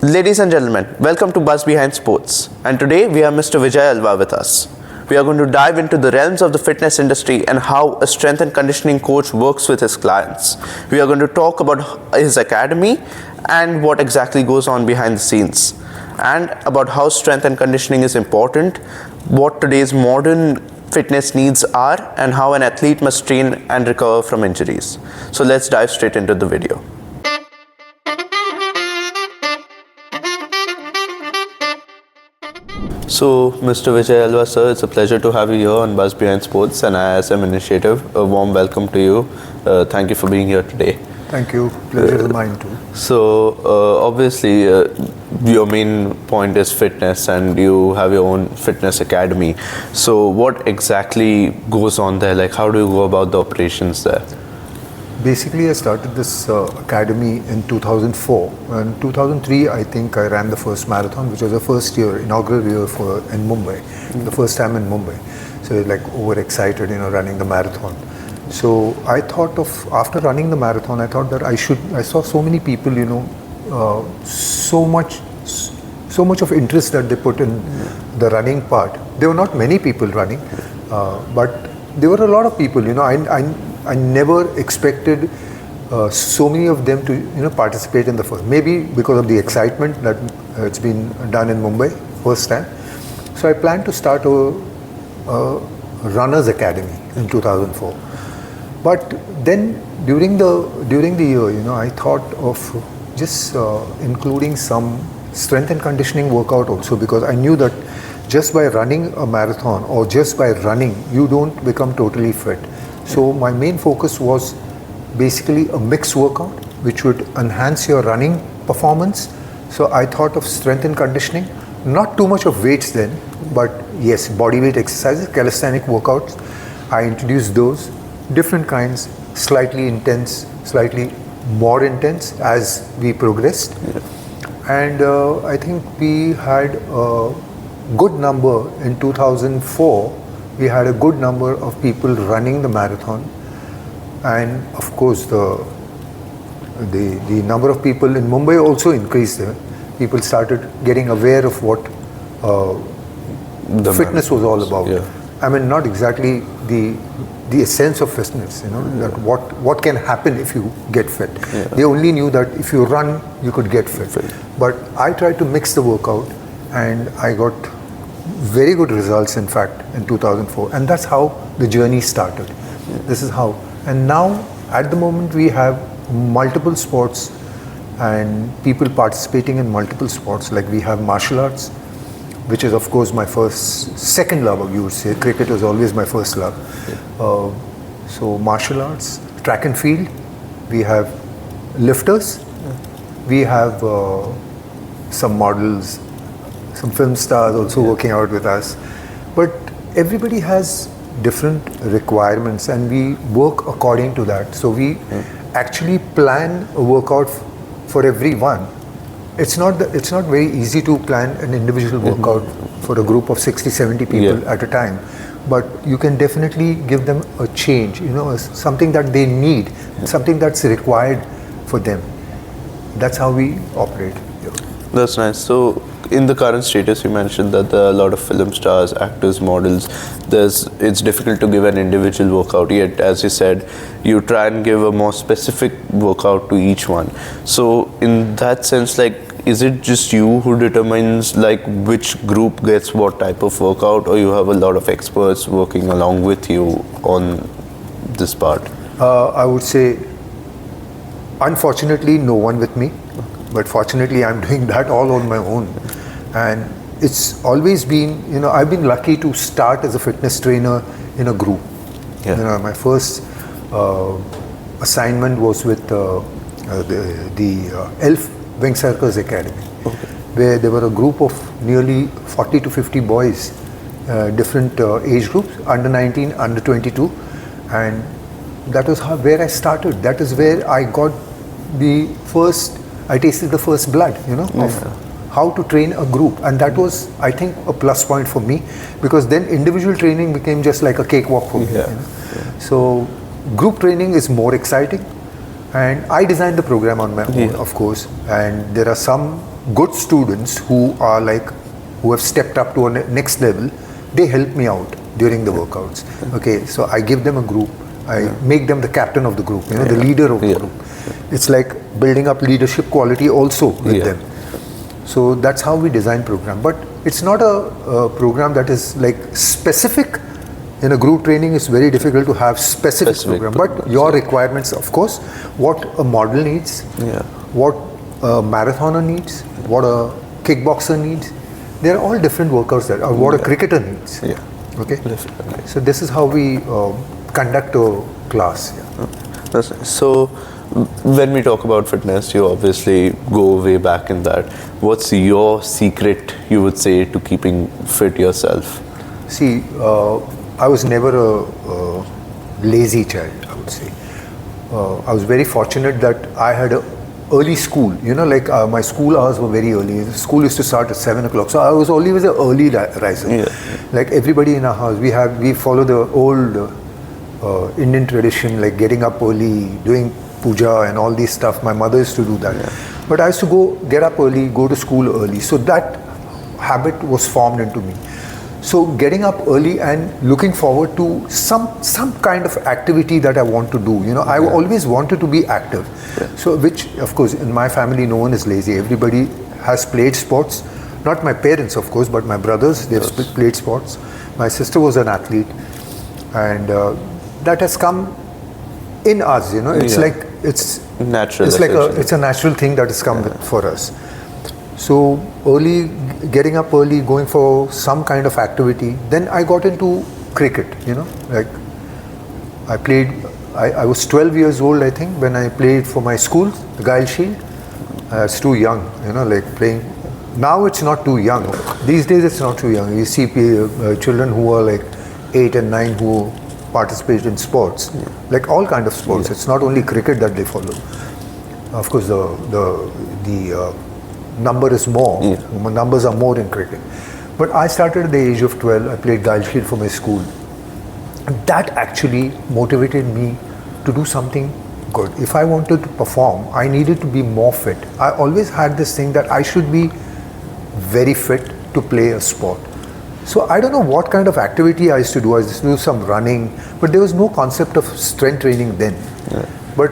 Ladies and gentlemen, welcome to buzzbehindsports, and today we have Mr. Vijay Alva with us. We are going to dive into the realms of the fitness industry and how a strength and conditioning coach works with his clients. We are going to talk about his academy and what exactly goes on behind the scenes, and about how strength and conditioning is important, what today's modern fitness needs are, and how an athlete must train and recover from injuries. So let's dive straight into the video. So, Mr. Vijay Alva, sir, it's a pleasure to have you here on Buzz Behind Sports and IISM initiative. A warm welcome to you. Thank you for being here today. Thank you. Pleasure is mine too. So, obviously, your main point is fitness and you have your own fitness academy. So, what exactly goes on there? Like, how do you go about the operations there? Basically, I started this academy in 2004. In 2003, I think I ran the first marathon, which was the first year, inaugural year in Mumbai, the first time in Mumbai. So, like, overexcited, running the marathon. So, I thought of, after running the marathon, I thought that I saw so many people, so much of interest that they put in the running part. There were not many people running, but there were a lot of people, I never expected so many of them to participate in the first. Maybe because of the excitement that it's been done in Mumbai first time. So I planned to start a runners academy in 2004. But then during the year, I thought of just including some strength and conditioning workout also, because I knew that just by running a marathon or just by running, you don't become totally fit. So my main focus was basically a mixed workout which would enhance your running performance. So I thought of strength and conditioning, not too much of weights then, but yes, body weight exercises, calisthenic workouts. I introduced those, different kinds, slightly intense, slightly more intense as we progressed. And I think we had a good number in 2004. We had a good number of people running the marathon, and of course the number of people in Mumbai also increased there. People started getting aware of what the fitness was all about. Yeah. I mean, not exactly the essence of fitness, that what can happen if you get fit. Yeah. They only knew that if you run, you could get fit. But I tried to mix the workout, and I got very good results, in fact, in 2004, and that's how the journey started. This is how. And now at the moment we have multiple sports and people participating in multiple sports. Like we have martial arts, which is of course my second love, you would say. Cricket was always my first love. So martial arts, track and field, we have lifters, we have some models, some film stars also working out with us. But everybody has different requirements and we work according to that. So we actually plan a workout for everyone. It's not very easy to plan an individual workout for a group of 60-70 people at a time. But you can definitely give them a change, something that they need, something that's required for them. That's how we operate. That's nice. So, in the current status, you mentioned that there are a lot of film stars, actors, models. It's difficult to give an individual workout. Yet, as you said, you try and give a more specific workout to each one. So, in that sense, is it just you who determines which group gets what type of workout, or you have a lot of experts working along with you on this part? I would say, unfortunately, no one with me. But fortunately, I'm doing that all on my own. And it's always been, I've been lucky to start as a fitness trainer in a group. Yeah. My first assignment was with the Elf Wing Circus Academy, where there were a group of nearly 40 to 50 boys, different age groups, under 19, under 22. And that was where I started. That is where I got I tasted the first blood, of how to train a group. And that was, I think, a plus point for me, because then individual training became just like a cakewalk for me. So group training is more exciting. And I designed the program on my own, of course. And there are some good students who have stepped up to a next level, they help me out during the workouts. Okay, so I give them a group. I make them the captain of the group, the leader of the group. It's like building up leadership quality also with them. So that's how we design program. But it's not a program that is like specific. In a group training, it's very difficult to have specific program. But your requirements, of course, what a model needs, what a marathoner needs, what a kickboxer needs, they're all different workouts that, or what a cricketer needs. Okay. So this is how we conduct a class. So when we talk about fitness, you obviously go way back in that. What's your secret, you would say, to keeping fit yourself? See, I was never a lazy child, I would say. I was very fortunate that I had a early school. My school hours were very early. The school used to start at 7 o'clock. So I was always an early riser. Like everybody in our house, we follow the old Indian tradition, like getting up early, doing puja and all these stuff. My mother used to do that. But I used to get up early, go to school early. So that habit was formed into me. So getting up early and looking forward to some kind of activity that I want to do. I always wanted to be active. So which, of course, in my family, no one is lazy. Everybody has played sports. Not my parents, of course, but my brothers, they've played sports. My sister was an athlete. And that has come in us, It's like, it's natural. It's a natural thing that has come for us. So getting up early, going for some kind of activity. Then I got into cricket, like I played, I was 12 years old, I think, when I played for my school, the Guile Shield. I was too young, like playing. Now it's not too young. These days it's not too young. You see children who are like 8 and 9 who participate in sports, like all kind of sports. It's not only cricket that they follow. Of course, the number is more. Numbers are more in cricket. But I started at the age of 12. I played Guile Shield for my school. And that actually motivated me to do something good. If I wanted to perform, I needed to be more fit. I always had this thing that I should be very fit to play a sport. So I don't know what kind of activity I used to do. I used to do some running, but there was no concept of strength training then. But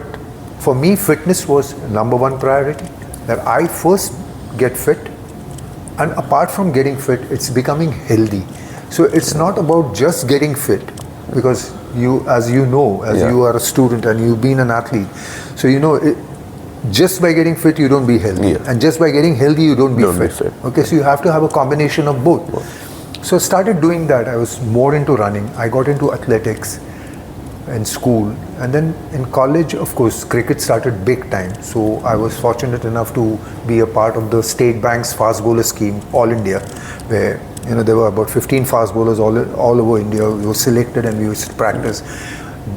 for me, fitness was number one priority. That I first get fit, and apart from getting fit, it's becoming healthy. So it's not about just getting fit, because you are a student and you've been an athlete, so just by getting fit you don't be healthy, and just by getting healthy you don't be fit. Okay, so you have to have a combination of both. So I started doing that. I was more into running. I got into athletics in school, and then in college, of course, cricket started big time. So I was fortunate enough to be a part of the State Bank's fast bowler scheme, All India, where there were about 15 fast bowlers all over India. We were selected and we used to practice.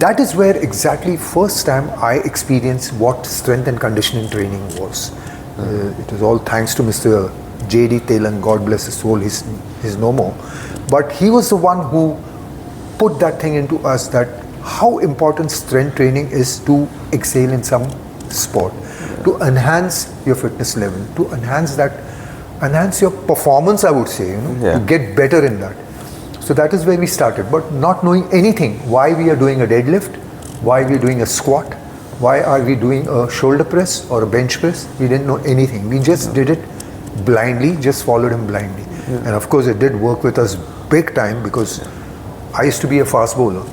That is where exactly first time I experienced what strength and conditioning training was. It was all thanks to Mr. J.D. Telan, God bless his soul, he's no more. But he was the one who put that thing into us, that how important strength training is to excel in some sport, to enhance your fitness level, to enhance your performance, I would say, to get better in that. So that is where we started, but not knowing anything, why we are doing a deadlift, why we are doing a squat, why are we doing a shoulder press or a bench press. We didn't know anything. We just did it blindly, just followed him blindly. And of course it did work with us big time, because I used to be a fast bowler.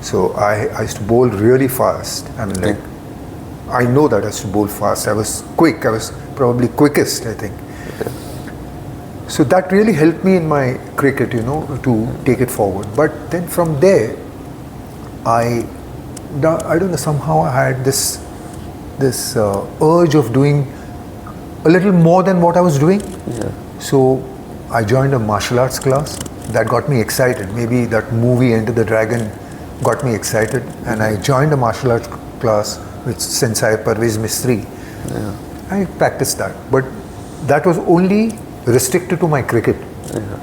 So I used to bowl really fast. I mean, I know that I used to bowl fast. I was quick. I was probably quickest, I think. So that really helped me in my cricket, to take it forward. But then from there, I don't know, somehow I had this urge of doing a little more than what I was doing. So I joined a martial arts class. That got me excited. Maybe that movie Enter the Dragon got me excited, and I joined a martial arts class with Sensei Parvez Mistry. I practiced that, but that was only restricted to my cricket.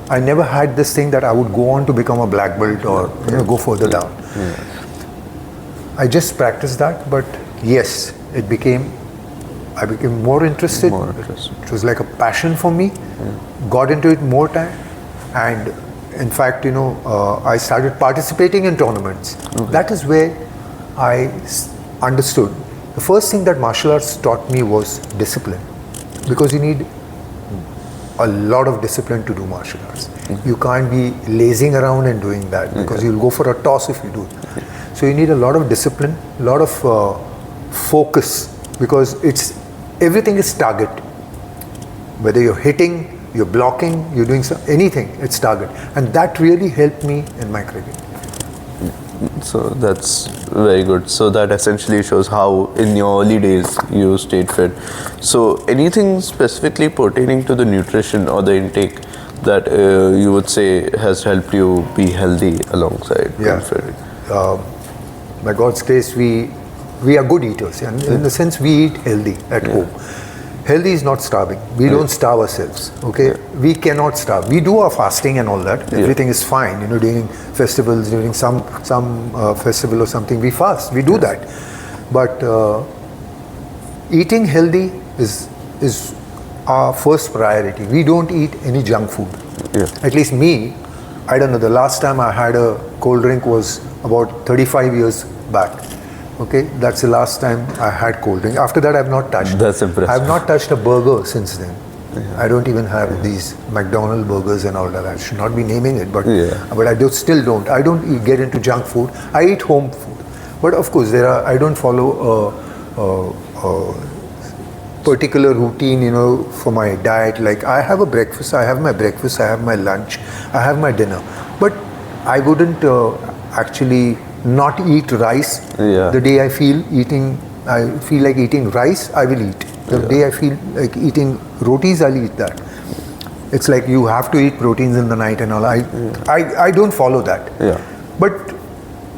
I never had this thing that I would go on to become a black belt or go further down. I just practiced that, but yes, it became I became more interested. It was like a passion for me. Got into it more time, and in fact, I started participating in tournaments. That is where I understood. The first thing that martial arts taught me was discipline, because you need a lot of discipline to do martial arts. You can't be lazing around and doing that, because you'll go for a toss if you do. So you need a lot of discipline, a lot of focus, because everything is target. Whether you're hitting, you're blocking, you're doing anything, it's target. And that really helped me in my career. So that's very good. So that essentially shows how in your early days you stayed fit. So anything specifically pertaining to the nutrition or the intake that you would say has helped you be healthy alongside being fit? By God's grace, we are good eaters, and in the sense we eat healthy at home. Healthy is not starving. We don't starve ourselves. Okay, we cannot starve. We do our fasting and all that. Everything is fine. During festivals, during some festival or something, we fast. We do that. But eating healthy is our first priority. We don't eat any junk food. At least me, I don't know. The last time I had a cold drink was about 35 years back. Okay, that's the last time I had cold drink. After that, I've not touched. That's impressive. I've not touched a burger since then. I don't even have these McDonald's burgers and all that. I should not be naming it, but I still don't. I don't get into junk food. I eat home food, but of course I don't follow a particular routine, for my diet. Like I have a breakfast, I have my breakfast, I have my lunch, I have my dinner, but I wouldn't actually not eat rice. The day I feel like eating rice, I will eat. The day I feel like eating rotis, I'll eat that. It's like you have to eat proteins in the night and all. I don't follow that. But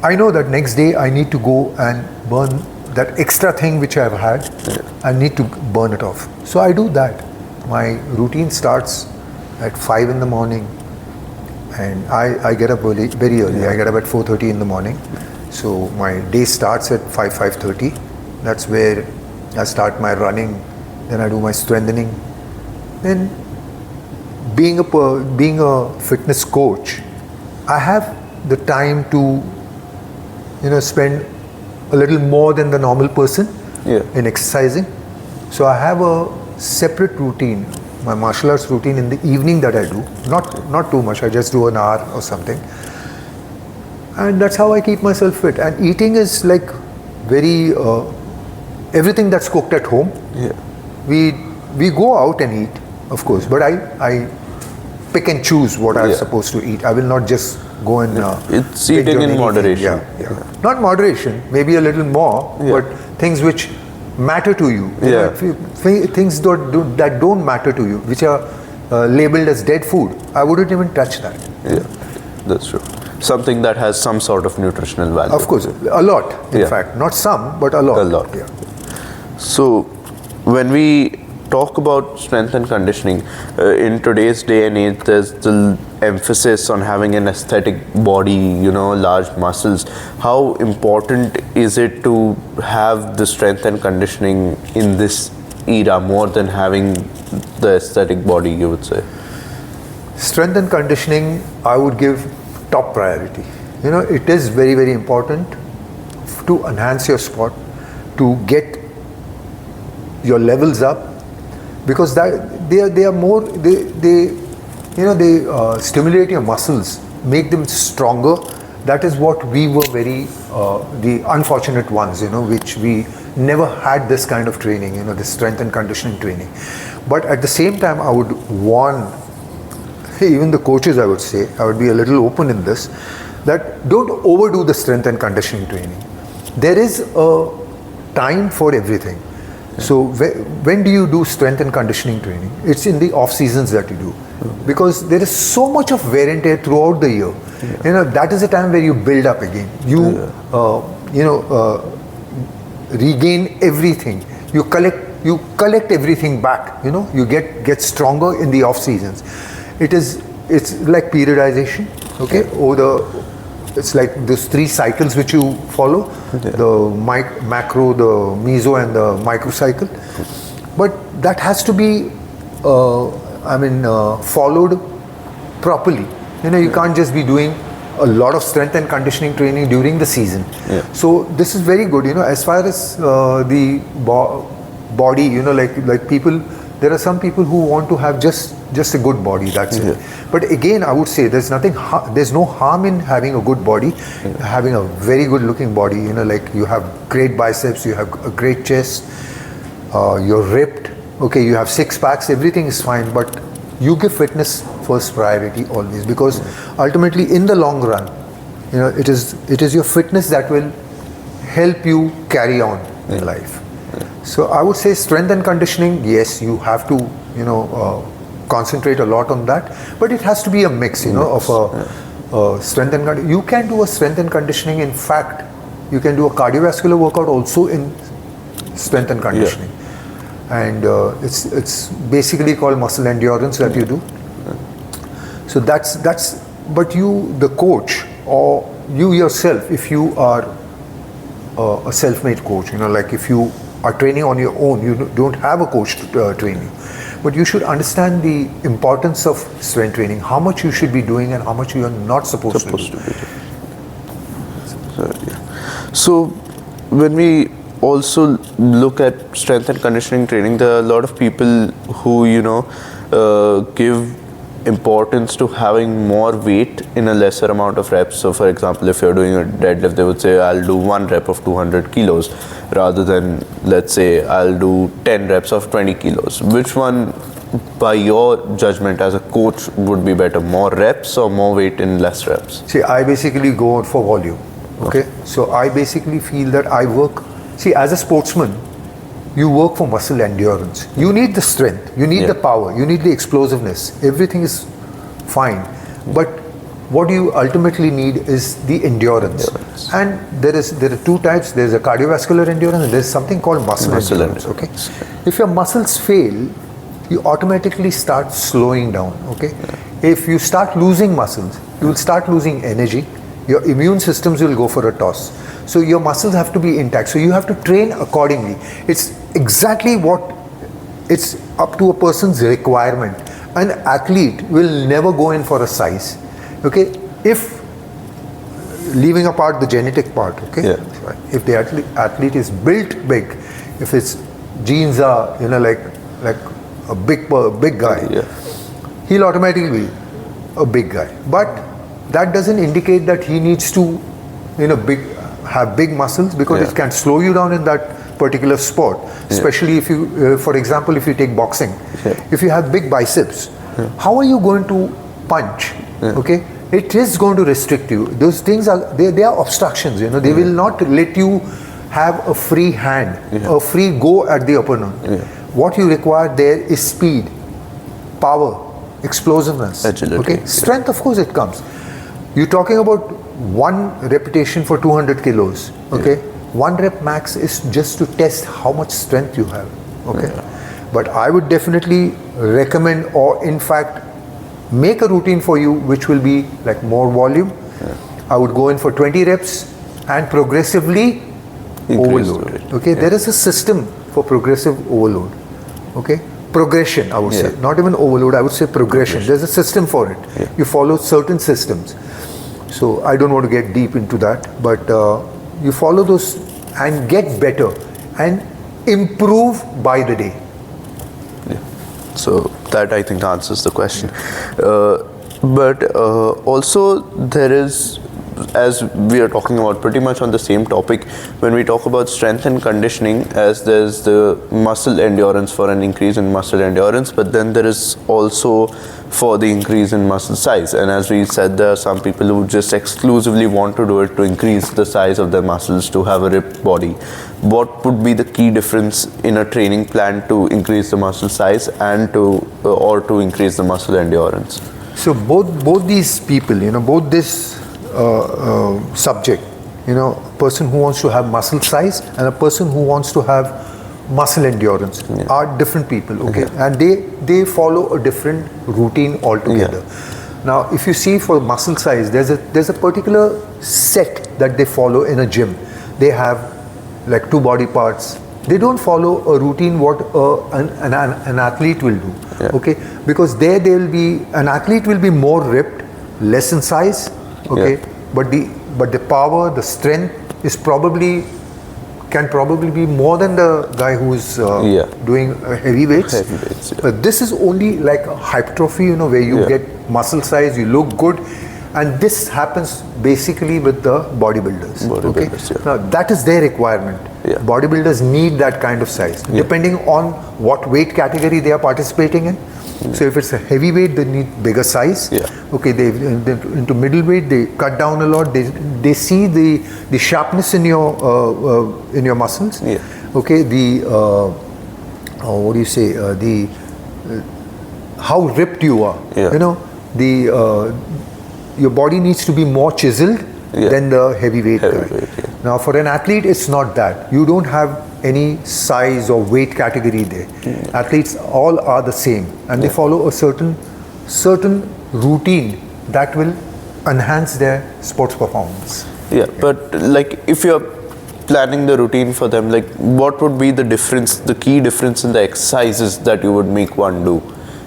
I know that next day I need to go and burn that extra thing which I've had. I need to burn it off. So I do that. My routine starts at 5 in the morning. And I get up very early. I get up at 4:30 in the morning. So my day starts at 5:30. That's where I start my running. Then I do my strengthening. Then being a fitness coach, I have the time to spend a little more than the normal person in exercising. So I have a separate routine. My martial arts routine in the evening that I do, not too much, I just do an hour or something, and that's how I keep myself fit. And eating is like very everything that's cooked at home. We go out and eat, of course, but I pick and choose what I'm supposed to eat. I will not just go and it's eating in moderation. Not moderation, maybe a little more, but things which matter to you. Things that don't matter to you, which are labeled as dead food, I wouldn't even touch that. That's true. Something that has some sort of nutritional value. Of course, a lot. In fact, not some, but a lot. A lot. So, when we talk about strength and conditioning, in today's day and age, there's the emphasis on having an aesthetic body, large muscles. How important is it to have the strength and conditioning in this era more than having the aesthetic body, you would say? Strength and conditioning, I would give top priority. It is very, very important to enhance your sport, to get your levels up, because they are more, they stimulate your muscles, make them stronger. That is what we were the unfortunate ones, which we never had this kind of training, this strength and conditioning training. But at the same time, I would warn even the coaches, I would say, I would be a little open in this, that don't overdo the strength and conditioning training. There is a time for everything. So when do you do strength and conditioning training? It's in the off seasons that you do, because there is so much of wear and tear throughout the year. That is the time where you build up again. You regain everything. You collect everything back. You get stronger in the off seasons. It's like periodization. Okay, it's like those 3 cycles which you follow: the macro, the meso, and the micro cycle. but that has to be followed properly. You can't just be doing a lot of strength and conditioning training during the season. So this is very good. As far as the body, like people, there are some people who want to have just a good body, that's it. But again, I would say there's no harm in having a good body, having a very good looking body. Like you have great biceps, you have a great chest, you're ripped, okay, you have six packs, everything is fine, but you give fitness first priority always, because ultimately in the long run, it is your fitness that will help you carry on in life. So I would say strength and conditioning, yes, you have to concentrate a lot on that, but it has to be a mix, of strength and conditioning. You can do a strength and conditioning. In fact, you can do a cardiovascular workout also in strength and conditioning. And it's basically called muscle endurance that you do. So that's but you, the coach, or you yourself, if you are a self-made coach, like if you are training on your own, you don't have a coach to train you, but you should understand the importance of strength training, how much you should be doing and how much you are not supposed to do. So when we also look at strength and conditioning training, there are a lot of people who give importance to having more weight in a lesser amount of reps. So for example, if you're doing a deadlift, they would say I'll do 1 rep of 200 kilos rather than, let's say, I'll do 10 reps of 20 kilos. Which one, by your judgment as a coach, would be better, more reps or more weight in less reps? See, I basically go for volume. Okay, so I basically feel that I work. See, as a sportsman, you work for muscle endurance. You need the strength, you need the power, you need the explosiveness. Everything is fine. But what you ultimately need is the endurance. And there are two types. There's a cardiovascular endurance and there's something called muscle endurance. Okay? If your muscles fail, you automatically start slowing down. Okay? If you start losing muscles, you will start losing energy. Your immune systems will go for a toss. So your muscles have to be intact. So you have to train accordingly. It's exactly it's up to a person's requirement. An athlete will never go in for a size. Okay, if leaving apart the genetic part. Okay, if the athlete is built big, if his genes are like a big guy, he'll automatically be a big guy. But that doesn't indicate that he needs to have big muscles, because it can slow you down in that particular sport, especially if you for example, if you take boxing, if you have big biceps, how are you going to punch? Okay, it is going to restrict you. Those things are they are obstructions. They will not let you have a free hand, a free go at the opponent. What you require there is speed, power, explosiveness, agility. Okay, strength, of course, it comes. You're talking about one repetition for 200 kilos. Okay, 1 rep max is just to test how much strength you have. Okay, but I would definitely recommend, or in fact make a routine for you which will be like more volume. I would go in for 20 reps and progressively overload. Okay, there is a system for progressive overload. Okay, progression, I would say, not even overload, I would say progression. There's a system for it. You follow certain systems. So I don't want to get deep into that, but you follow those and get better and improve by the day. So that, I think, answers the question. But also there is, as we are talking about pretty much on the same topic, when we talk about strength and conditioning, as there's the muscle endurance for an increase in muscle endurance, but then there is also for the increase in muscle size. And as we said, there are some people who just exclusively want to do it to increase the size of their muscles, to have a ripped body. What would be the key difference in a training plan to increase the muscle size and to increase the muscle endurance? So both these people, both this subject, a person who wants to have muscle size and a person who wants to have muscle endurance are different people. Okay, and they follow a different routine altogether. Now, if you see for muscle size, there's a particular set that they follow in a gym. They have like 2 body parts, They don't follow a routine what an athlete will do. Yeah. Okay, because an athlete will be more ripped, less in size. Okay, Yeah. but the power, the strength is can probably be more than the guy who is doing heavy weights. Heavyweights, yeah. But this is only like a hypertrophy, where you get muscle size, you look good, and this happens basically with the bodybuilders. Bodybuilders, yeah. Now that is their requirement. Yeah. Bodybuilders need that kind of size, depending on what weight category they are participating in. So if it's a heavyweight, they need bigger size. Yeah. Okay, they into middleweight, they cut down a lot. They see the sharpness in your muscles. Yeah. Okay, what do you say? How ripped you are. Yeah. Your body needs to be more chiseled than the heavyweight guy. Yeah. Now, for an athlete, it's not that. You don't have any size or weight category there. Athletes all are the same, and they follow a certain routine that will enhance their sports performance. Yeah, but like if you're planning the routine for them, like what would be the difference, the key difference in the exercises that you would make one do?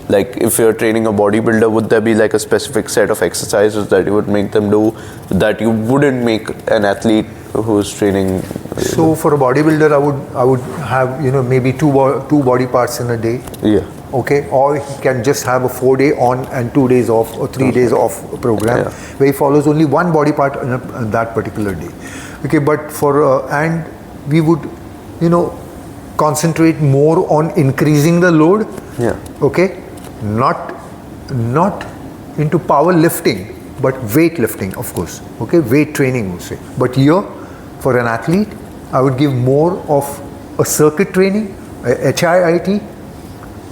Like if you're training a bodybuilder, would there be like a specific set of exercises that you would make them do that you wouldn't make an athlete who's training? So for a bodybuilder, I would have maybe two body parts in a day. Yeah. Okay, or he can just have a 4-day on and 2 days off or 3 days off program where he follows only one body part in that particular day. Okay, but and we would concentrate more on increasing the load. Yeah. Okay, not into power lifting, but weight lifting, of course. Okay, weight training, we'll say. But here, for an athlete, I would give more of a circuit training, a HIIT,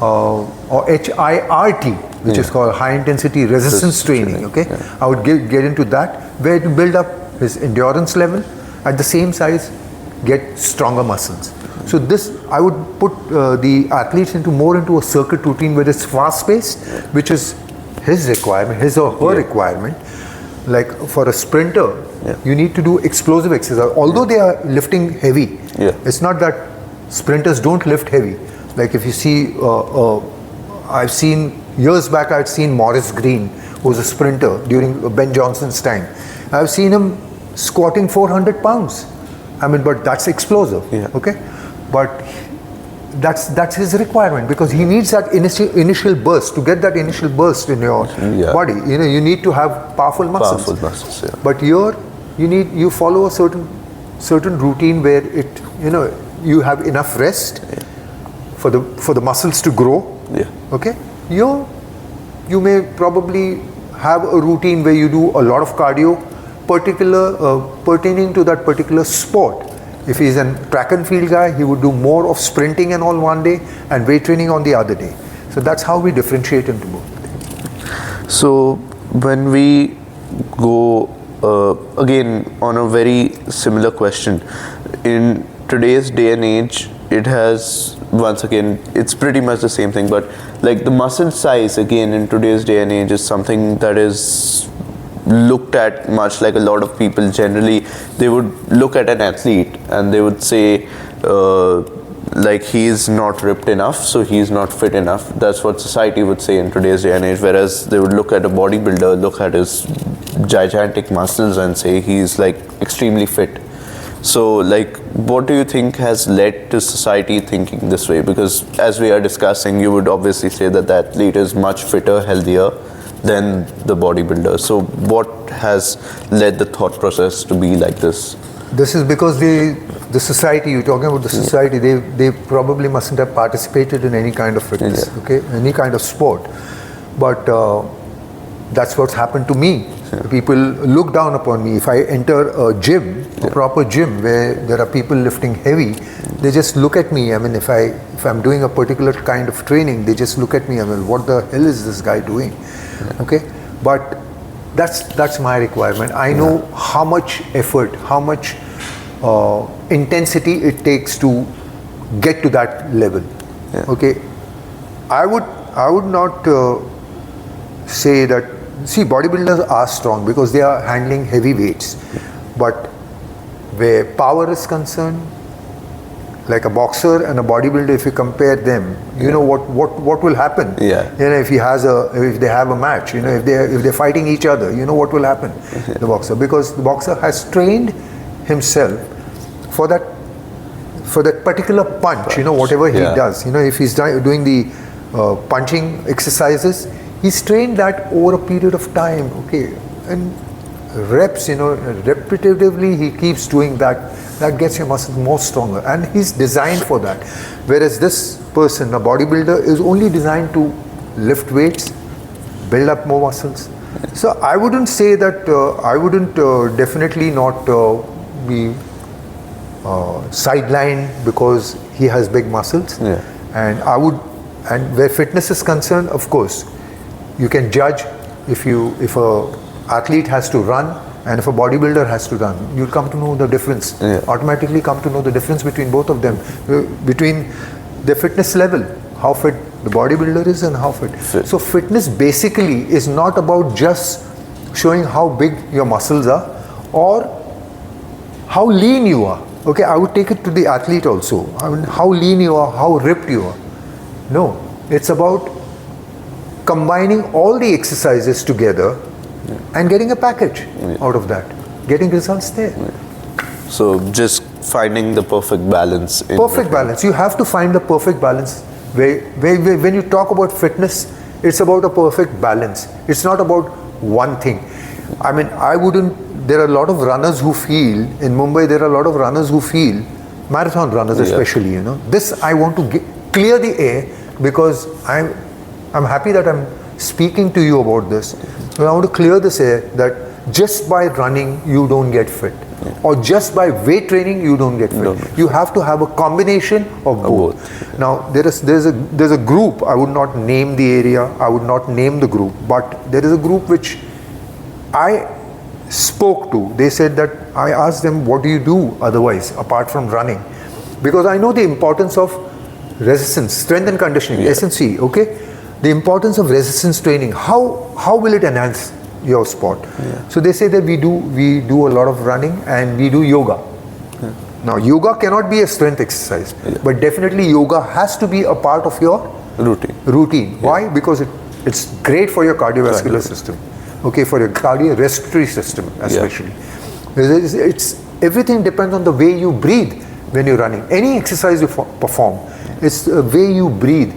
or HIRT, which is called high intensity resistance training. Okay, I would get into that, where to build up his endurance level, at the same size get stronger muscles. So this, I would put the athletes more into a circuit routine where it's fast paced, which is his requirement, his or her requirement. Like for a sprinter, you need to do explosive exercise. Although they are lifting heavy, it's not that sprinters don't lift heavy. Like if you see, I've seen years back, I'd seen Maurice Green, who was a sprinter during Ben Johnson's time. I've seen him squatting 400 pounds. I mean, but that's explosive. Okay, but that's his requirement, because he needs that initial burst. To get that initial burst in your body, you need to have powerful muscles. Powerful muscles, But here you follow a certain routine where you have enough rest for the muscles to grow. Okay, you may probably have a routine where you do a lot of cardio pertaining to that particular sport. If he's a track and field guy, he would do more of sprinting and all one day and weight training on the other day. So that's how we differentiate into both. So when we go again on a very similar question, in today's day and age, it has, once again, it's pretty much the same thing, but like the muscle size again in today's day and age is something that is looked at much like a lot of people generally. They would look at an athlete and they would say like he's not ripped enough, so he's not fit enough. That's what society would say in today's day and age, whereas they would look at a bodybuilder, look at his gigantic muscles and say he's like extremely fit. So like what do you think has led to society thinking this way? Because as we are discussing, you would obviously say that the athlete is much fitter, healthier than the bodybuilder. So what has led the thought process to be like this? This is because the society, you're talking about the society, they probably mustn't have participated in any kind of fitness, okay, any kind of sport. But that's what's happened to me. People look down upon me. If I enter a gym, a proper gym where there are people lifting heavy, they just look at me. I mean, if I'm doing a particular kind of training, they just look at me. I mean, what the hell is this guy doing? Okay, but that's my requirement. I know how much effort, how much intensity it takes to get to that level. Okay, I would not say that. See, bodybuilders are strong because they are handling heavy weights, but where power is concerned, like a boxer and a bodybuilder, if you compare them, you know what will happen. Yeah. You know, if they have a match, you know, if they're fighting each other, you know what will happen. The boxer, because the boxer has trained himself for that particular punch. You know, whatever he does. You know, if he's doing the punching exercises, he's trained that over a period of time. Okay, and reps, you know, repetitively he keeps doing that. That gets your muscles more stronger, and he's designed for that. Whereas this person, a bodybuilder, is only designed to lift weights, build up more muscles. So I wouldn't say that, I wouldn't definitely not be sidelined because he has big muscles. Yeah. And where fitness is concerned, of course, you can judge if a athlete has to run and if a bodybuilder has to run. You come to know the difference. Automatically come to know the difference between both of them, between their fitness level, how fit the bodybuilder is and how fit. So fitness basically is not about just showing how big your muscles are or how lean you are. Okay, I would take it to the athlete also. I mean, how lean you are, how ripped you are. No, it's about combining all the exercises together and getting a package out of that, getting results there. So just finding the perfect balance. Perfect balance. You have to find the perfect balance. When you talk about fitness, it's about a perfect balance. It's not about one thing. I mean, there are a lot of runners who feel, in Mumbai there are a lot of runners who feel, marathon runners especially, you know. This I want to clear the air, because I'm happy that I'm speaking to you about this. So I want to clear this air that just by running you don't get fit, or just by weight training you don't get fit. You have to have a combination of both. Now there's a group, I would not name the area, I would not name the group, but there is a group which I spoke to. They said that, I asked them, what do you do otherwise apart from running? Because I know the importance of resistance, strength and conditioning, SNC, okay? The importance of resistance training. How will it enhance your sport? So they say that we do a lot of running and we do yoga. Now yoga cannot be a strength exercise, but definitely yoga has to be a part of your routine. Why? Because it's great for your cardiovascular system. Okay, for your cardiorespiratory system especially. Everything depends on the way you breathe when you're running. Any exercise you perform, it's the way you breathe.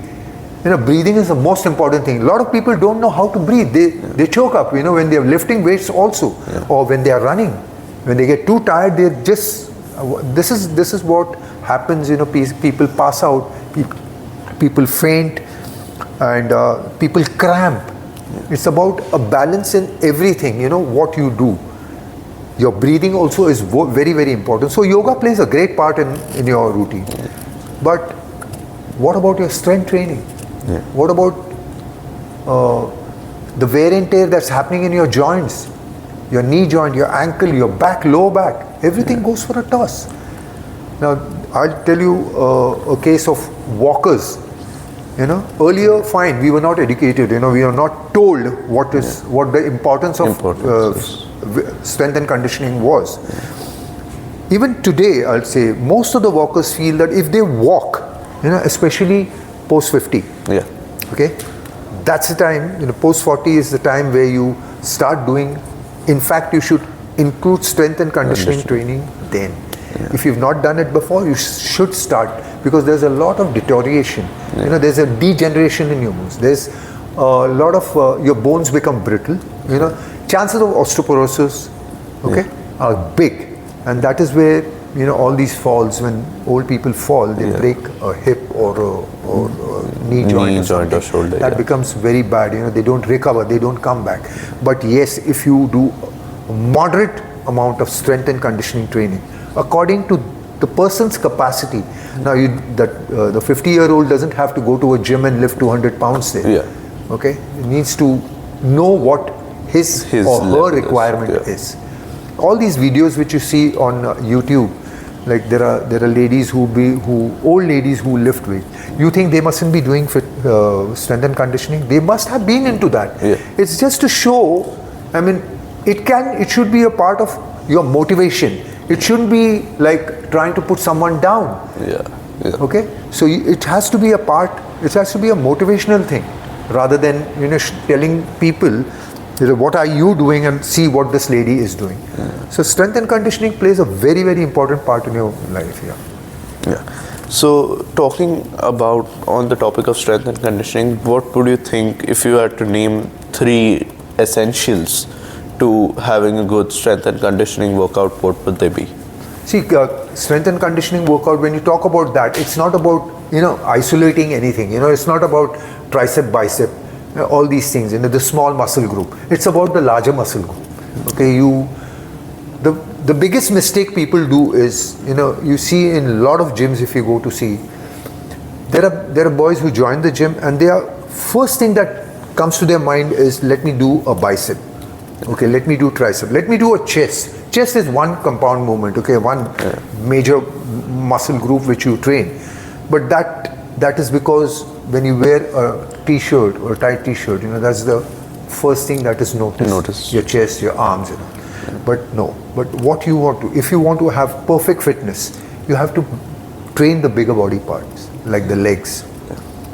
You know, breathing is the most important thing. A lot of people don't know how to breathe. They choke up, you know, when they're lifting weights also, or when they are running. When they get too tired, they just, this is what happens, you know, people pass out, people faint, and people cramp. It's about a balance in everything, you know, what you do. Your breathing also is very, very important. So yoga plays a great part in your routine. But what about your strength training? What about the wear and tear that's happening in your joints? Your knee joint, your ankle, your back, lower back, everything goes for a toss. Now, I'll tell you a case of walkers. You know, earlier, fine, we were not educated, you know, we are not told what the importance of strength and conditioning was. Even today, I'll say, most of the walkers feel that if they walk, you know, especially post 50, okay, that's the time, you know, post 40 is the time where you start doing, in fact, you should include strength and conditioning training then. If you've not done it before, you should start, because there's a lot of deterioration. You know, there's a degeneration in your bones. There's a lot of your bones become brittle. You know, chances of osteoporosis, okay, are big, and that is where, you know, all these falls, when old people fall, they break a hip or a knee joint or shoulder. That becomes very bad. You know, they don't recover, they don't come back. But yes, if you do a moderate amount of strength and conditioning training, according to the person's capacity. Now, the 50-year-old doesn't have to go to a gym and lift 200 pounds there. Okay, he needs to know what his or her requirement is. All these videos which you see on YouTube, like there are ladies old ladies who lift weight. You think they mustn't be doing strength and conditioning? They must have been into that. It's just to show. I mean, it should be a part of your motivation. It shouldn't be like trying to put someone down. Yeah. Okay, so it has to be a part. It has to be a motivational thing, rather than telling people, what are you doing, and see what this lady is doing. So strength and conditioning plays a very, very important part in your life. Yeah. So talking about on the topic of strength and conditioning, what would you think if you had to name 3 essentials to having a good strength and conditioning workout? What would they be? See, strength and conditioning workout, when you talk about that, it's not about, isolating anything. It's not about tricep, bicep, all these things, the small muscle group. It's about the larger muscle group. Okay, the biggest mistake people do is, you see in a lot of gyms, if you go to see, there are boys who join the gym and first thing that comes to their mind is, let me do a bicep. Okay, let me do tricep. Let me do a chest. Chest is one compound movement, okay, one major muscle group which you train. But that is because when you wear a t-shirt or a tight t-shirt, that's the first thing that is noticed. Your chest, your arms, But no. But what you want to, if you want to have perfect fitness, you have to train the bigger body parts, like the legs,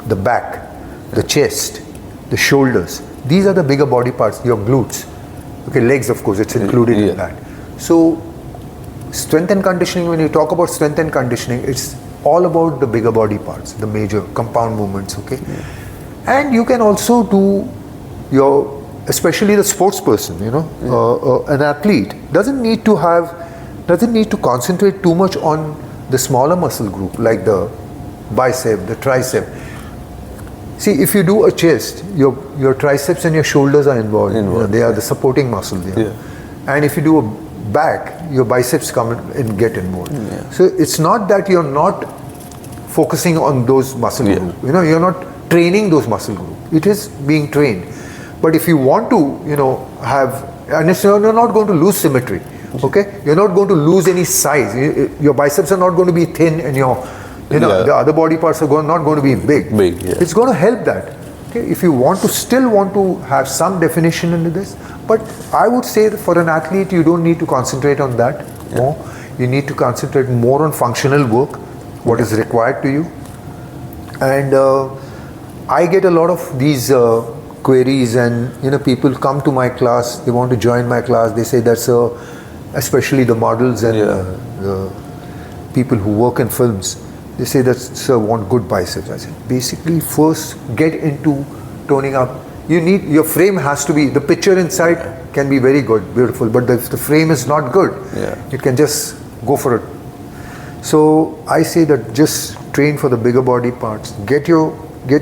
the back, the chest, the shoulders. These are the bigger body parts, your glutes. Okay, legs, of course, it's included in that. So, strength and conditioning, when you talk about strength and conditioning, it's all about the bigger body parts, the major compound movements, okay? And you can also do especially the sports person, an athlete doesn't need to concentrate too much on the smaller muscle group, like the bicep, the tricep. See, if you do a chest, your triceps and your shoulders are involved. They are the supporting muscle there. Yeah. And if you do a back, your biceps come and get involved. Yeah. So it's not that you're not focusing on those muscle group. You're not training those muscle group. It is being trained. But if you want to, and you're not going to lose symmetry. Okay, you're not going to lose any size. Your biceps are not going to be thin, and the other body parts are not going to be big. Yeah. It's going to help that. Okay, if you still want to have some definition into this, but I would say that for an athlete, you don't need to concentrate on that more. You need to concentrate more on functional work, what is required to you. And I get a lot of these queries, and people come to my class, they want to join my class, they say that's especially the models and the people who work in films, they say that, sir, want good biceps. I said, basically first get into toning up. Your frame has to be, the picture inside can be very good, beautiful, but if the frame is not good, you can just go for it. So I say that just train for the bigger body parts, get your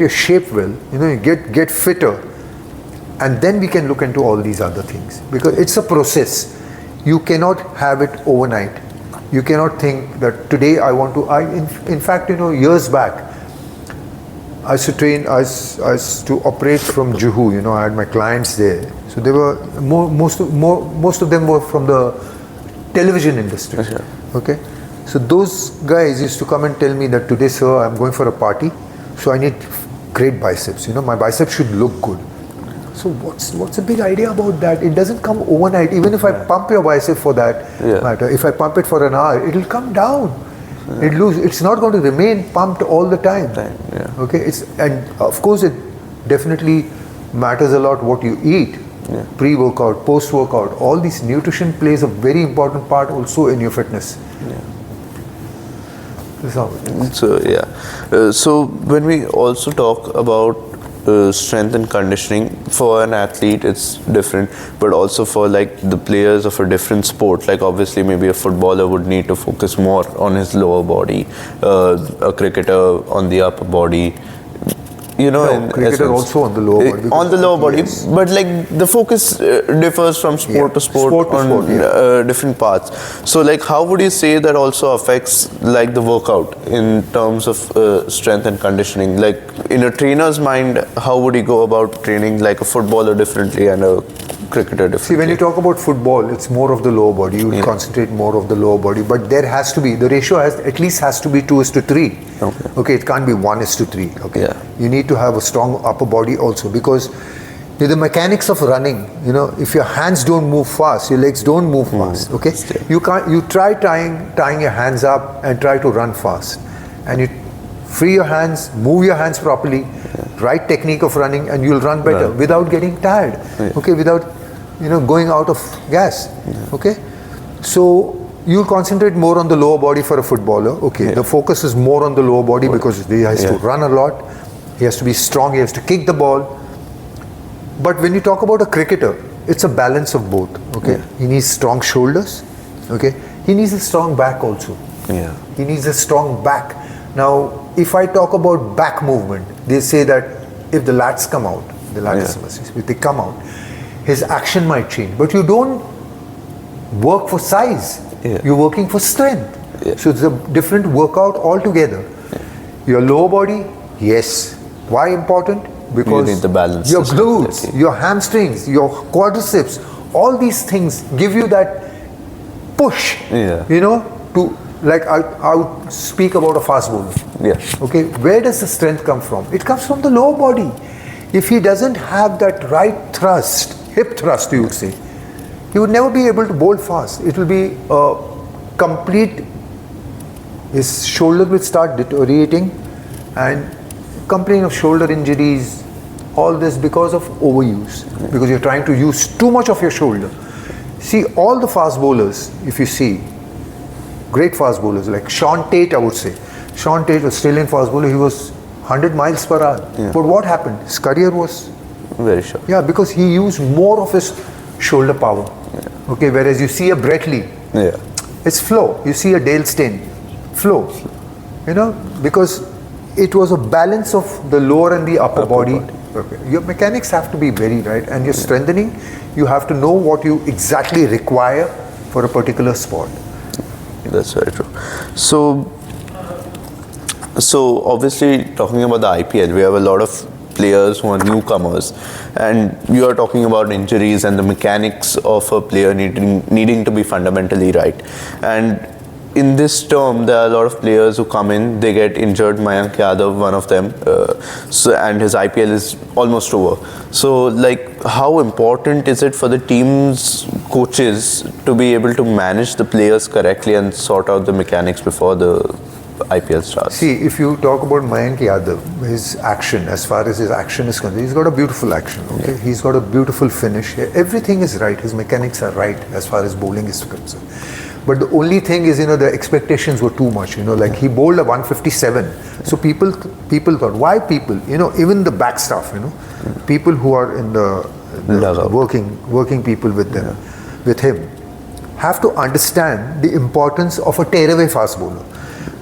shape well, get fitter, and then we can look into all these other things, because it's a process. You cannot have it overnight. You cannot think that today I want to. In fact, years back, I used to train. I used to operate from Juhu. I had my clients there. So they were most of them were from the television industry. Okay, so those guys used to come and tell me that today, sir, I'm going for a party, so I need great biceps. My biceps should look good. So what's the big idea about that? It doesn't come overnight. Even if I pump your bicep for that matter, if I pump it for an hour, it'll come down. It's not going to remain pumped all the time. Okay, and of course it definitely matters a lot what you eat, pre-workout, post-workout. All these nutrition plays a very important part also in your fitness. So when we also talk about strength and conditioning, for an athlete it's different, but also for like the players of a different sport, like obviously maybe a footballer would need to focus more on his lower body, a cricketer on the upper body, cricketer also on the lower body. On the lower body, but like the focus differs from sport to sport on different parts. So like how would you say that also affects like the workout in terms of strength and conditioning? Like in a trainer's mind, how would he go about training like a footballer differently and a cricketer differently? See, when you talk about football, it's more of the lower body. You concentrate more of the lower body, but there has to be, the ratio at least has to be 2:3. Okay, it can't be 1:3. Okay, you need to have a strong upper body also, because the mechanics of running, if your hands don't move fast, your legs don't move fast. Okay, you try tying your hands up and try to run fast, and free your hands, move your hands properly, right technique of running, and you'll run better without getting tired. Okay, without going out of gas. Okay, so you'll concentrate more on the lower body for a footballer. Okay, the focus is more on the lower body because he has to run a lot, he has to be strong, he has to kick the ball. But when you talk about a cricketer, it's a balance of both. Okay, he needs strong shoulders. Okay, he needs a strong back also. He needs a strong back. Now, if I talk about back movement, they say that if the lats come out, if they come out, his action might change. But you don't work for size. You're working for strength. So it's a different workout altogether. Your lower body, yes. Why important? Because you need the balance. Your glutes, your hamstrings, your quadriceps, all these things give you that push, to, like I would speak about a fast bowler. Okay, where does the strength come from? It comes from the lower body. If he doesn't have that right thrust, hip thrust you would say, he would never be able to bowl fast. It will be a complete, his shoulder will start deteriorating and complain of shoulder injuries, all this because of overuse, because you're trying to use too much of your shoulder. See, all the fast bowlers, if you see, great fast bowlers like Sean Tate, I would say. Sean Tate was Australian fast bowler, he was 100 miles per hour. But what happened? His career was very short. Yeah, because he used more of his shoulder power. Okay, whereas you see a Brett Lee, it's flow. You see a Dale Steyn, flow. Because it was a balance of the lower and the upper body. Okay. Your mechanics have to be very right, and your strengthening, you have to know what you exactly require for a particular sport. That's very true. So obviously talking about the IPL, we have a lot of players who are newcomers, and you are talking about injuries and the mechanics of a player needing to be fundamentally right. And in this term, there are a lot of players who come in, they get injured. Mayank Yadav, one of them, and his IPL is almost over. So, like, how important is it for the team's coaches to be able to manage the players correctly and sort out the mechanics before the IPL starts? See, if you talk about Mayank Yadav, his action, as far as his action is concerned, he's got a beautiful action. Okay, he's got a beautiful finish. Everything is right. His mechanics are right as far as bowling is concerned. But the only thing is, the expectations were too much. Like he bowled a 157. So people thought, why people? Even the back staff. People who are in the working people with them, with him, have to understand the importance of a tearaway fast bowler.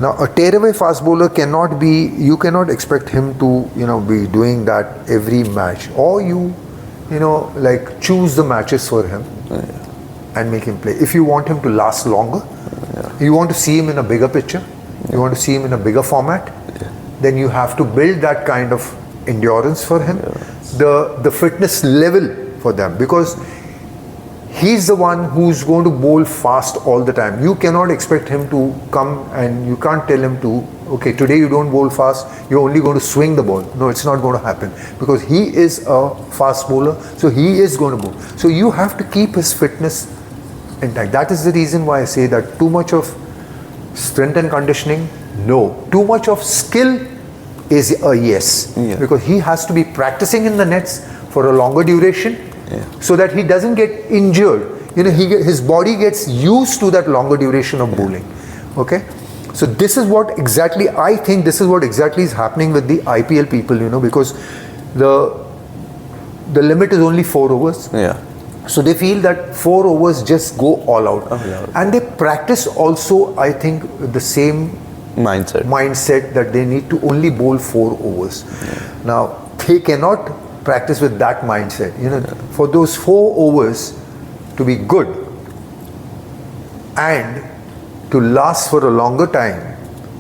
Now, a tearaway fast bowler cannot be. You cannot expect him to, be doing that every match, or like choose the matches for him. And make him play. If you want him to last longer, you want to see him in a bigger picture, you want to see him in a bigger format, then you have to build that kind of endurance for him, the fitness level for them, because he's the one who's going to bowl fast all the time. You cannot expect him to come, and you can't tell him to, okay, today you don't bowl fast, you're only going to swing the ball. No, it's not going to happen, because he is a fast bowler, so he is going to bowl. So you have to keep his fitness intact. That is the reason why I say that too much of strength and conditioning, no. Too much of skill is a yes. Because he has to be practicing in the nets for a longer duration, so that he doesn't get injured. His body gets used to that longer duration of bowling. Okay? So this is what exactly, I think this is what exactly is happening with the IPL people, because the limit is only 4 overs. So they feel that 4 overs just go all out. And they practice also, I think, the same mindset that they need to only bowl 4 overs. Now, they cannot practice with that mindset. For those 4 overs to be good and to last for a longer time,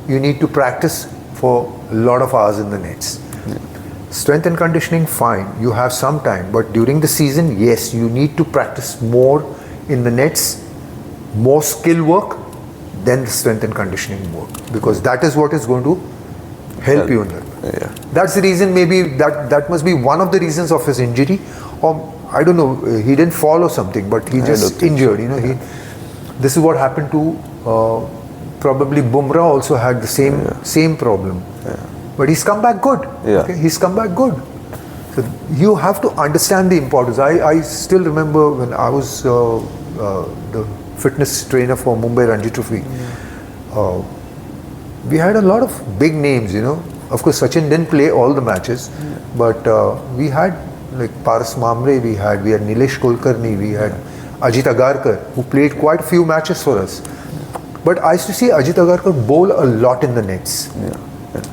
you need to practice for a lot of hours in the nets. Strength and conditioning, fine, you have some time, but during the season, yes, you need to practice more in the nets, more skill work than the strength and conditioning work, because that is what is going to help you in that. That's the reason, maybe that must be one of the reasons of his injury, or I don't know, he didn't fall or something, but he just injured. This is what happened to Probably Bumrah also had the same problem. But he's come back good. Okay? He's come back good. So you have to understand the importance. I still remember when I was the fitness trainer for Mumbai Ranji Trophy. We had a lot of big names, Of course, Sachin didn't play all the matches, but we had like Paras Mamre, we had Nilesh Kulkarni, we had Ajit Agarkar, who played quite a few matches for us. But I used to see Ajit Agarkar bowl a lot in the nets.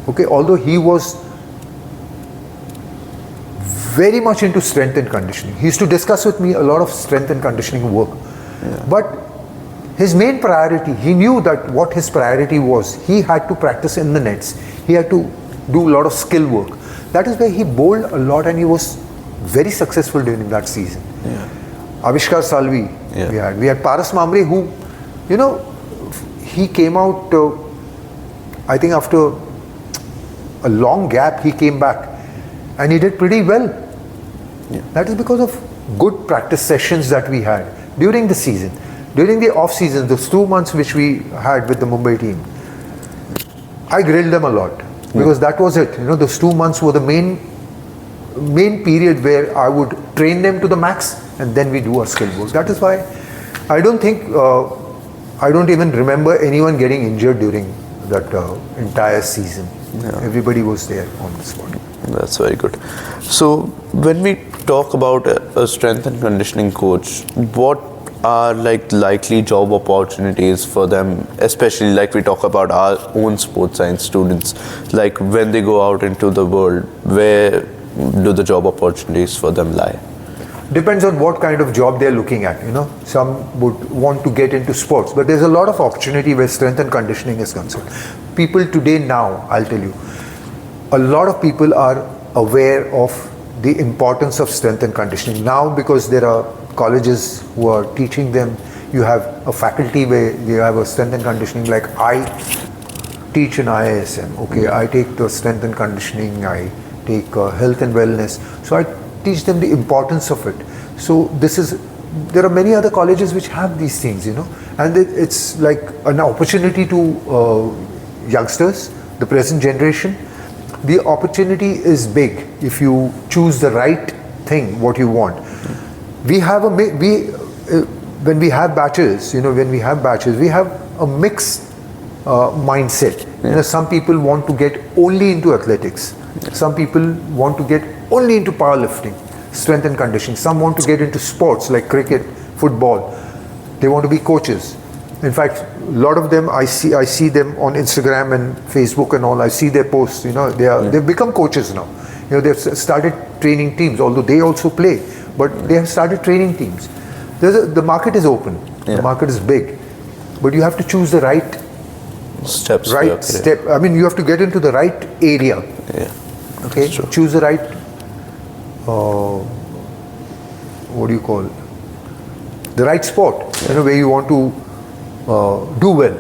Okay, although he was very much into strength and conditioning. He used to discuss with me a lot of strength and conditioning work. But his main priority, he knew that what his priority was, he had to practice in the nets. He had to do a lot of skill work. That is why he bowled a lot and he was very successful during that season. Avishkar Salvi, we had Paras Mamre, who, he came out, I think after a long gap, he came back and he did pretty well. That is because of good practice sessions that we had during the season. During the off season, those 2 months which we had with the Mumbai team, I grilled them a lot because that was it. Those 2 months were the main period where I would train them to the max and then we do our skill work. That is why I don't think, I don't even remember anyone getting injured during that entire season. Everybody was there on the spot. That's very good. So when we talk about a strength and conditioning coach, what are likely job opportunities for them, especially like we talk about our own sports science students, like when they go out into the world, where do the job opportunities for them lie? Depends on what kind of job they're looking at. Some would want to get into sports, but there's a lot of opportunity where strength and conditioning is concerned. People today now, I'll tell you, a lot of people are aware of the importance of strength and conditioning now because there are colleges who are teaching them. You have a faculty where you have a strength and conditioning, like I teach in IISM. Okay, I take the strength and conditioning, I take health and wellness. So I teach them the importance of it. So there are many other colleges which have these things, and it's like an opportunity to youngsters, the present generation. The opportunity is big if you choose the right thing, what you want. We have when we have batches, we have a mixed mindset. Some people want to get only into athletics. Some people want to get only into powerlifting, strength and conditioning. Some want to get into sports like cricket, football. They want to be coaches. In fact, a lot of them I see them on Instagram and Facebook and all. I see their posts. They've become coaches now. They've started training teams, although they also play, but they have started training teams. The market is open. The market is big, but you have to choose the right steps. I mean, you have to get into the right area. Okay, choose the right. What do you call it? The right sport. Where you want to do well.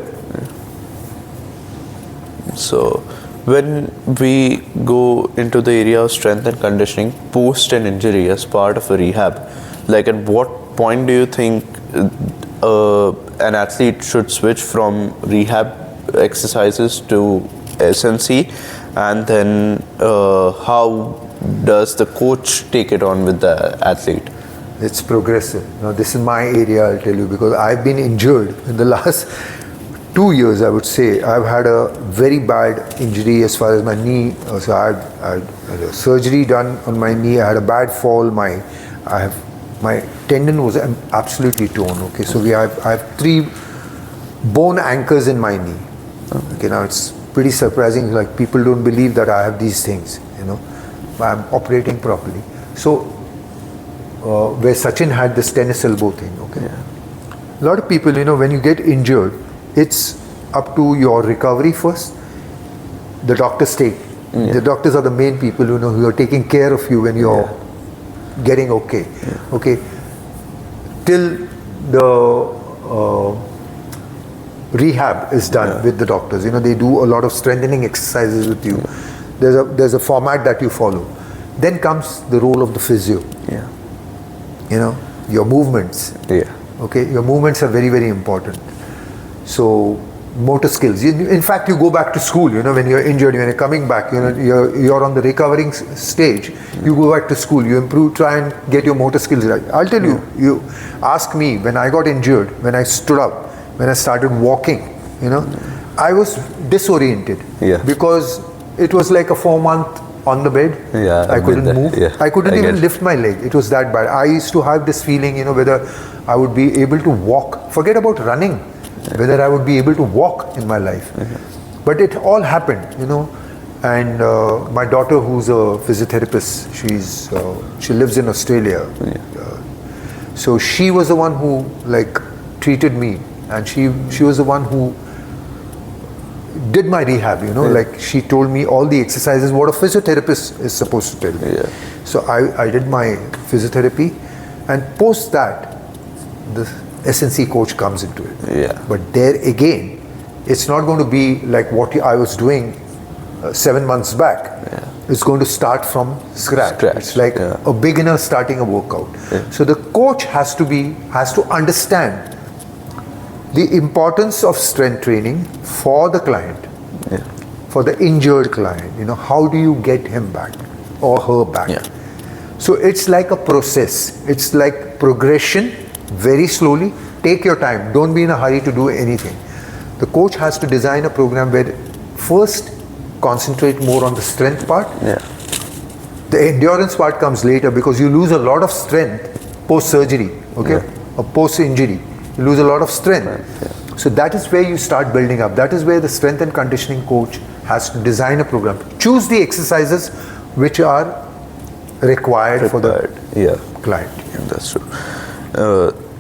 So when we go into the area of strength and conditioning post an injury as part of a rehab, like at what point do you think an athlete should switch from rehab exercises to SNC, and then how does the coach take it on with the athlete? It's progressive. Now, this is my area, I'll tell you, because I've been injured in the last 2 years, I would say. I've had a very bad injury as far as my knee. So I had a surgery done on my knee. I had a bad fall. My tendon was absolutely torn. Okay, so I have 3 bone anchors in my knee. Okay, now it's pretty surprising. Like, people don't believe that I have these things. I'm operating properly. So where Sachin had this tennis elbow thing. Okay, a lot of people, when you get injured, it's up to your recovery first. The doctors the doctors are the main people who are taking care of you when you're getting okay. Okay, till the rehab is done with the doctors. They do a lot of strengthening exercises with you. There's a format that you follow. Then comes the role of the physio. Your movements. Okay, your movements are very, very important. So motor skills. In fact, you go back to school, when you're injured, when you're coming back, you're on the recovering stage, you go back to school, you improve, try and get your motor skills right. I'll tell you, you ask me, when I got injured, when I stood up, when I started walking, I was disoriented because it was like a 4-month on the bed. I couldn't move. I couldn't even lift my leg. It was that bad. I used to have this feeling, whether I would be able to walk. Forget about running. Whether I would be able to walk in my life. But it all happened, and my daughter, who's a physiotherapist, she lives in Australia. So she was the one who treated me, and she was the one who did my rehab, like she told me all the exercises what a physiotherapist is supposed to tell me. So I did my physiotherapy, and post that the SNC coach comes into it. But there again, it's not going to be like what I was doing 7 months back. It's going to start from scratch. It's like a beginner starting a workout. So the coach has to understand the importance of strength training for the client, for the injured client. How do you get him back or her back? So it's like a process. It's like progression, very slowly. Take your time. Don't be in a hurry to do anything. The coach has to design a program where first concentrate more on the strength part. The endurance part comes later, because you lose a lot of strength post-surgery, or post-injury. You lose a lot of strength. So that is where you start building up. That is where the strength and conditioning coach has to design a program. Choose the exercises which are required for the client. That's true.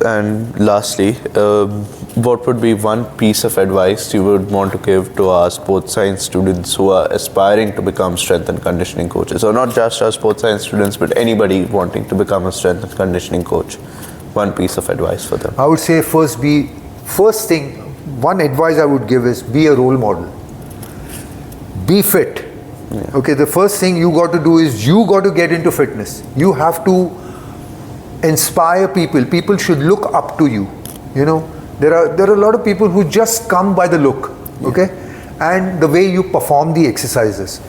And lastly, what would be one piece of advice you would want to give to our sports science students who are aspiring to become strength and conditioning coaches, or not just our sports science students, but anybody wanting to become a strength and conditioning coach? One piece of advice for them. I would say one advice I would give is be a role model. Be fit. Okay, the first thing you got to do is you got to get into fitness. You have to inspire people. People should look up to you. There are a lot of people who just come by the look, and the way you perform the exercises.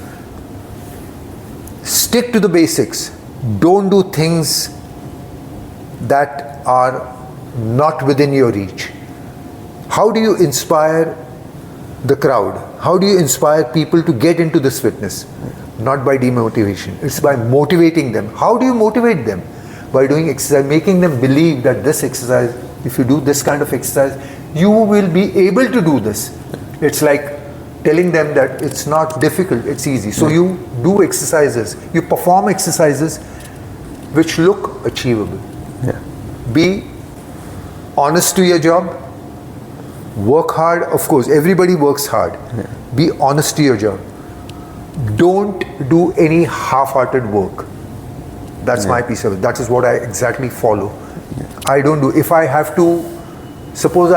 Stick to the basics. Don't do things that are not within your reach. How do you inspire the crowd? How do you inspire people to get into this fitness? Not by demotivation. It's by motivating them. How do you motivate them? By doing exercise, making them believe that this exercise, if you do this kind of exercise, you will be able to do this. It's like telling them that it's not difficult, it's easy. So you do exercises, you perform exercises which look achievable. Be honest to your job. Work hard. Of course, everybody works hard. Be honest to your job. Don't do any half-hearted work. That's my piece of it. That is what I exactly follow. I don't do. If I have to, suppose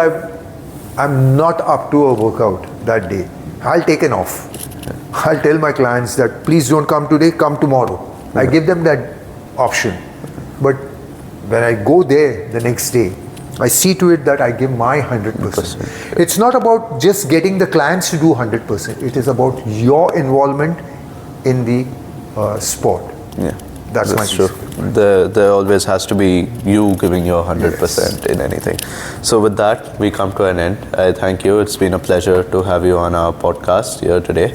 I'm not up to a workout that day, I'll take an off. I'll tell my clients that please don't come today, come tomorrow. I give them that option. But when I go there the next day, I see to it that I give my 100%. It's not about just getting the clients to do 100%. It is about your involvement in the sport. That's my true. There always has to be you giving your 100% in anything. So with that, we come to an end. I thank you. It's been a pleasure to have you on our podcast here today.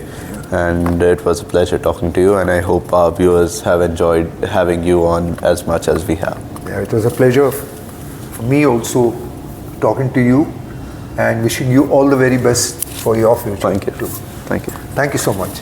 And it was a pleasure talking to you. And I hope our viewers have enjoyed having you on as much as we have. It was a pleasure for me also talking to you, and wishing you all the very best for your future. Thank you. Thank you. Thank you so much.